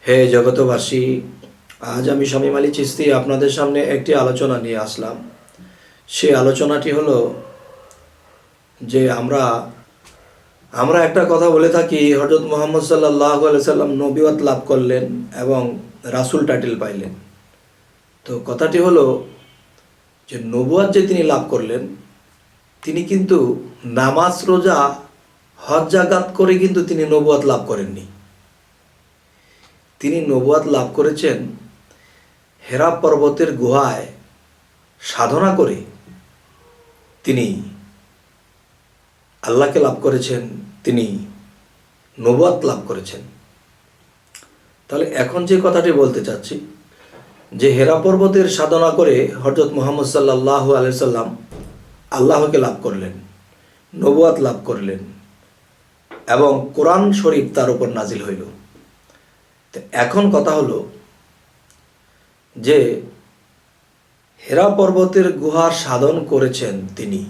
হে জগতবাসী, আজ আমি শামীম আলী চিশতি আপনাদের সামনে একটি আলোচনা নিয়ে আসলাম। সেই আলোচনাটি হলো যে আমরা একটা কথা বলে থাকি, হযরত মুহাম্মদ সাল্লাল্লাহু আলাইহি সাল্লাম নবুয়ত লাভ করলেন এবং রাসূল টাইটেল পাইলেন। তো কথাটি হলো যে নবুয়ত যে তিনি লাভ করলেন, তিনি কিন্তু নামাজ রোজা হজ জাকাত করে কিন্তু তিনি নবুয়ত লাভ করেননি। তিনি নবুয়ত লাভ করেছেন হেরা পর্বতের গুহায় সাধনা করে তিনি আল্লাহকে লাভ করেছেন, তিনি নবুয়ত লাভ করেছেন। তাহলে এখন যে কথাটি বলতে চাচ্ছি যে হেরা পর্বতের সাধনা করে হযরত মুহাম্মদ সাল্লাল্লাহু আলাইহি সাল্লাম আল্লাহকে লাভ করলেন, নবুয়ত লাভ করলেন এবং কোরআন শরীফ তার উপর নাজিল হইল। তো এখন কথা হলো যে হেরা পর্বতের গুহার সাধন করেছেন তিনি।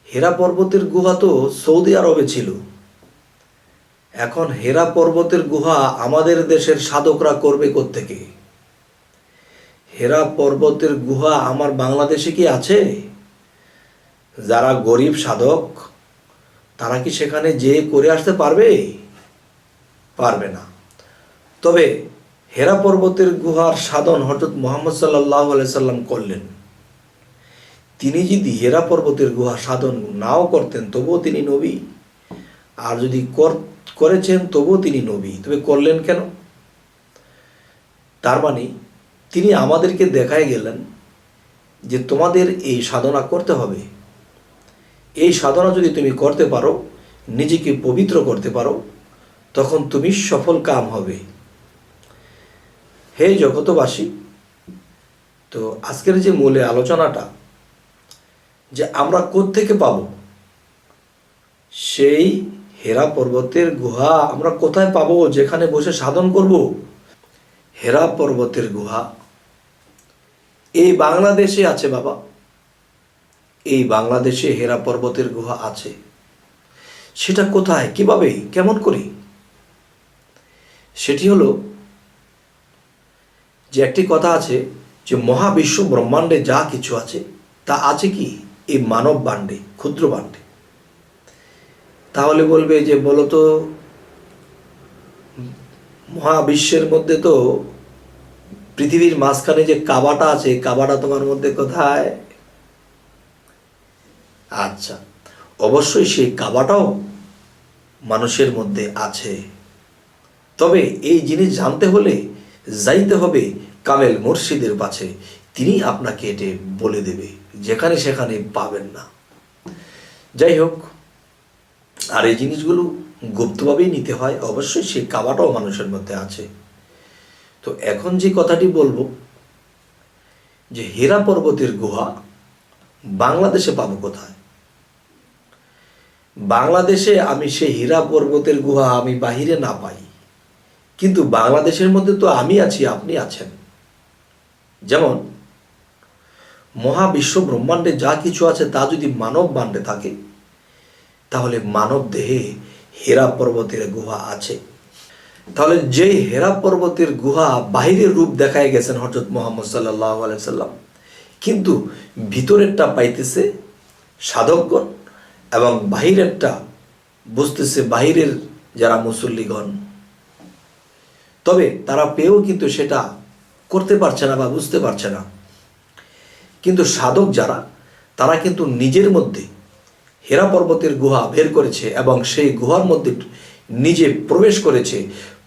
হেরা পর্বতের গুহা তো সৌদি আরবে ছিল। এখন হেরা পর্বতের গুহা আমাদের দেশের সাধকরা করবে কোত্থেকে? হেরা পর্বতের গুহা আমার বাংলাদেশে কি আছে? যারা গরিব সাধক তারা কি সেখানে যেয়ে করে আসতে পারবে? পারবে না। তবে হেরা পর্বতের গুহার সাধন হযরত মুহাম্মদ সাল্লাল্লাহু আলাইহি সাল্লাম করলেন। তিনি যদি হেরা পর্বতের গুহা সাধন নাও করতেন তবুও তিনি নবী, আর যদি করেছেন তবুও তিনি নবী। তবে করলেন কেন? তার মানে তিনি আমাদেরকে দেখায় গেলেন যে তোমাদের এই সাধনা করতে হবে। এই সাধনা যদি তুমি করতে পারো, নিজেকে পবিত্র করতে পারো, তখন তুমি সফল কাম হবে। হে জগতবাসী, তো আজকের যে মূলে আলোচনাটা যে আমরা কোত্থেকে পাব সেই হেরা পর্বতের গুহা আমরা কোথায় পাবো যেখানে বসে সাধন করব? হেরা পর্বতের গুহা এই বাংলাদেশে আছে বাবা। এই বাংলাদেশে হেরা পর্বতের গুহা আছে। সেটা কোথায়, কিভাবে, কেমন করে? সেটি হলো যে একটি কথা আছে যে মহাবিশ্ব ব্রহ্মাণ্ডে যা কিছু আছে তা আছে কি এই মানব বাণ্ডে, ক্ষুদ্র বাণ্ডে। তাহলে বলবে যে বলো তো, মহাবিশ্বের মধ্যে তো পৃথিবীর মাঝখানে যে কাবাটা আছে, কাবাটা তোমার মধ্যে কোথায়? আচ্ছা, অবশ্যই সেই কাবাটাও মানুষের মধ্যে আছে। তবে এই জিনিস জানতে হলে যাইতে হবে কামেল মুর্শিদের কাছে। তিনি আপনাকে এটি বলে দেবে, যেখানে সেখানে পাবেন না। যাই হোক, আর এই জিনিসগুলো গুপ্তভাবেই নিতে হয়। অবশ্যই সেই কাবাটাও মানুষের মধ্যে আছে। তো এখন যে কথাটি বলবো যে হেরা পর্বতের গুহা বাংলাদেশে পাবো কোথায়? বাংলাদেশে আমি সেই হীরা পর্বতের গুহা আমি বাহিরে না পাই, কিন্তু বাংলাদেশের মধ্যে তো আমি আছি, আপনি আছেন। যেমন মহাবিশ্ব ব্রহ্মাণ্ডে যা কিছু আছে তা যদি মানব বাণ্ডে থাকে, তাহলে মানব দেহে হেরা পর্বতের গুহা আছে। তাহলে যেই হেরা পর্বতের গুহা বাহিরের রূপ দেখায় গেছেন হযরত মুহাম্মদ সাল্লাল্লাহু আলাইহি সাল্লাম, কিন্তু ভিতরেরটা পাইতেছে সাধকগণ এবং বাহিরেরটা বুঝতেছে বাহিরের যারা মুসল্লিগণ। তবে তারা পেয়েও কিন্তু সেটা করতে পারছে না বা বুঝতে পারছে না। কিন্তু সাধক যারা, তারা কিন্তু নিজের মধ্যে হেরা পর্বতের গুহা বের করেছে এবং সেই গুহার মধ্যে নিজে প্রবেশ করেছে।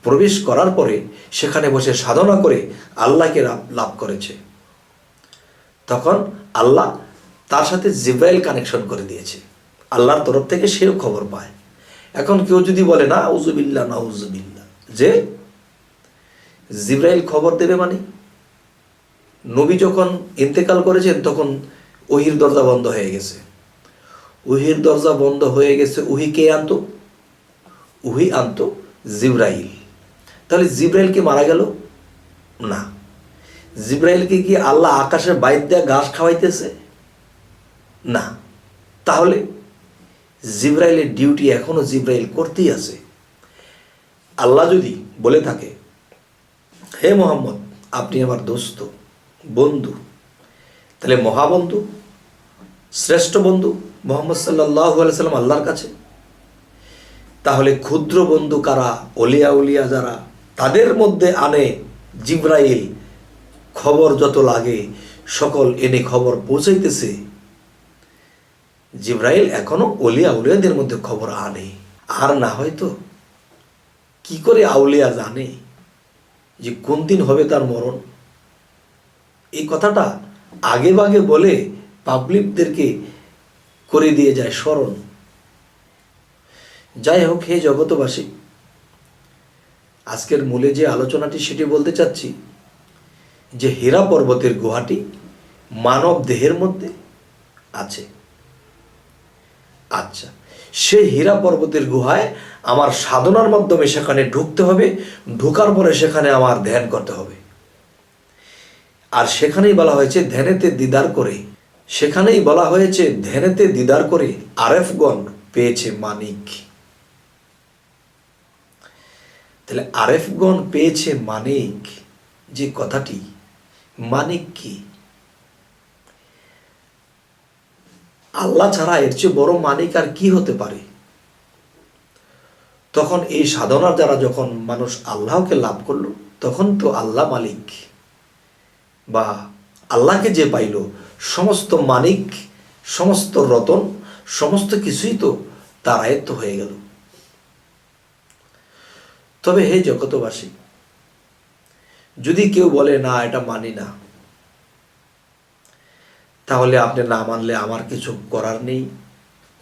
প্রবেশ করার পরে সেখানে বসে সাধনা করে আল্লাহকে লাভ করেছে। তখন আল্লাহ তার সাথে জিব্রাইল কানেকশন করে দিয়েছে। আল্লাহর তরফ থেকে সেও খবর পায়। এখন কেউ যদি বলে না আউযুবিল্লাহ নাউযুবিল্লাহ, যে জিব্রাইল খবর দেবে মানে? নবী যখন ইন্তেকাল করেছেন তখন ওহির দরজা বন্ধ হয়ে গেছে। ওহির দরজা বন্ধ হয়ে গেছে। ওহি কে আনতো? ওহি আনতো জিব্রাইল। তাহলে জিব্রাইল কি মারা গেল? না। জিব্রাইলকে কি আল্লাহ আকাশের বাইর দেয়া ঘাস খাওয়াইতেছে? না। তাহলে জিব্রাইলের ডিউটি এখনো জিব্রাইল করতেই আছে। আল্লাহ যদি বলে থাকে হে মোহাম্মদ, আপনি আমার দোস্ত, বন্ধু। তাহলে মহাবন্ধু, শ্রেষ্ঠ বন্ধু মোহাম্মদ সাল্লাল্লাহু আলাইহি সাল্লাম আল্লাহর কাছে। তাহলে ক্ষুদ্র বন্ধু কারা? অলিয়া উলিয়া যারা, তাদের মধ্যে আনে জিব্রাইল। খবর যত লাগে সকল এনে খবর পৌঁছাইতেছে। জিব্রাইল এখনো অলিয়া উলিয়াদের মধ্যে খবর আনে। আর না হয়তো কি করে আউলিয়া জানে যে কোন দিন হবে তার মরণ? এই কথাটা আগে ভাগে বলে পাবলিকদেরকে করে দিয়ে যায় স্মরণ। যাই হোক, হে জগতবাসী, আজকের মূলে যে আলোচনাটি সেটি বলতে চাচ্ছি যে হীরা পর্বতের গুহাটি মানব দেহের মধ্যে আছে। আচ্ছা, সেই হীরা পর্বতের গুহায় আমার সাধনার মাধ্যমে সেখানে ঢুকতে হবে। ঢোকার পরে সেখানে আমার ধ্যান করতে হবে। আর সেখানেই বলা হয়েছে ধ্যানেতে দিদার করে, সেখানেই বলা হয়েছে ধ্যানেতে দিদার করে আরেফগণ পেয়েছে মানিক। তাহলে আরেফগণ পেয়েছে মানিক, যে কথাটি, মানিক কি? আল্লাহ ছাড়া এর চেয়ে বড় মানিক আর কি হতে পারে? তখন এই সাধনার দ্বারা যখন মানুষ আল্লাহকে লাভ করলো, তখন তো আল্লাহ মালিক বা আল্লাহকে যে পাইল, সমস্ত মানিক, সমস্ত রতন, সমস্ত কিছুই তো তার আয়ত্ত হয়ে গেল। তবে হে জগতবাসী, যদি কেউ বলে না এটা মানি না, তাহলে আপনি না মানলে আমার কিছু করার নেই।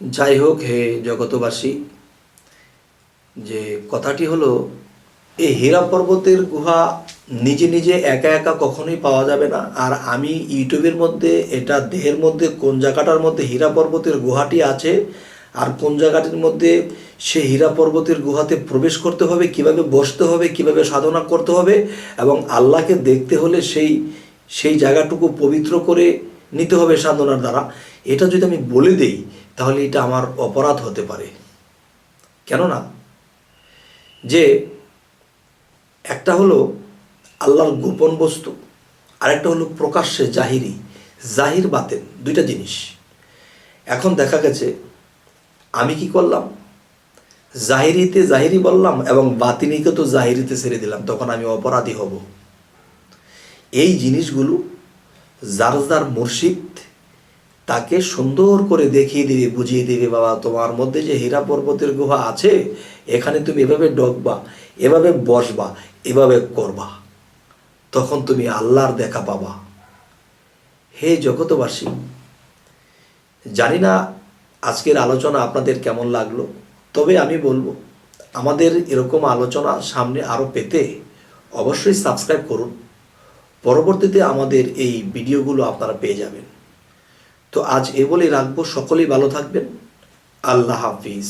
যাই হোক, হে জগতবাসী, যে কথাটি হলো, এই হীরা পর্বতের গুহা নিজে নিজে একা একা কখনোই পাওয়া যাবে না। আর আমি ইউটিউবের মধ্যে এটা দেহের মধ্যে কোন জায়গাটার মধ্যে হীরা পর্বতের গুহাটি আছে আর কোন জায়গাটির মধ্যে সে হীরা পর্বতের গুহাতে প্রবেশ করতে হবে, কিভাবে বসতে হবে, কিভাবে সাধনা করতে হবে, এবং আল্লাহকে দেখতে হলে সেই জায়গাটুকু পবিত্র করে নিতে হবে সাধনার দ্বারা, এটা যদি আমি বলে দেই তাহলে এটা আমার অপরাধ হতে পারে। কেননা যে একটা হলো আল্লাহর গোপন বস্তু, আরেকটা হলো প্রকাশ্যে জাহিরি, জাহির বাতেন, দুইটা জিনিস। এখন দেখা গেছে আমি কি করলাম, জাহিরিতে জাহিরি বললাম এবং বাতিনিকে তো জাহিরিতে ছেড়ে দিলাম, তখন আমি অপরাধী হব। এই জিনিসগুলো যার যার মুর্শিদ তাকে সুন্দর করে দেখিয়ে দিবে, বুঝিয়ে দিবে, বাবা তোমার মধ্যে যে হীরা পর্বতের গুহা আছে, এখানে তুমি এভাবে ঢোকবা, এভাবে বসবা, এভাবে করবা, তখন তুমি আল্লাহর দেখা পাবা। হে জগতবাসী, জানি না আজকের আলোচনা আপনাদের কেমন লাগলো, তবে আমি বলবো আমাদের এরকম আলোচনা সামনে আরও পেতে অবশ্যই সাবস্ক্রাইব করুন। পরবর্তীতে আমাদের এই ভিডিওগুলো আপনারা পেয়ে যাবেন। তো আজ এ বলেই রাখবো, সকলেই ভালো থাকবেন। আল্লাহ হাফিজ।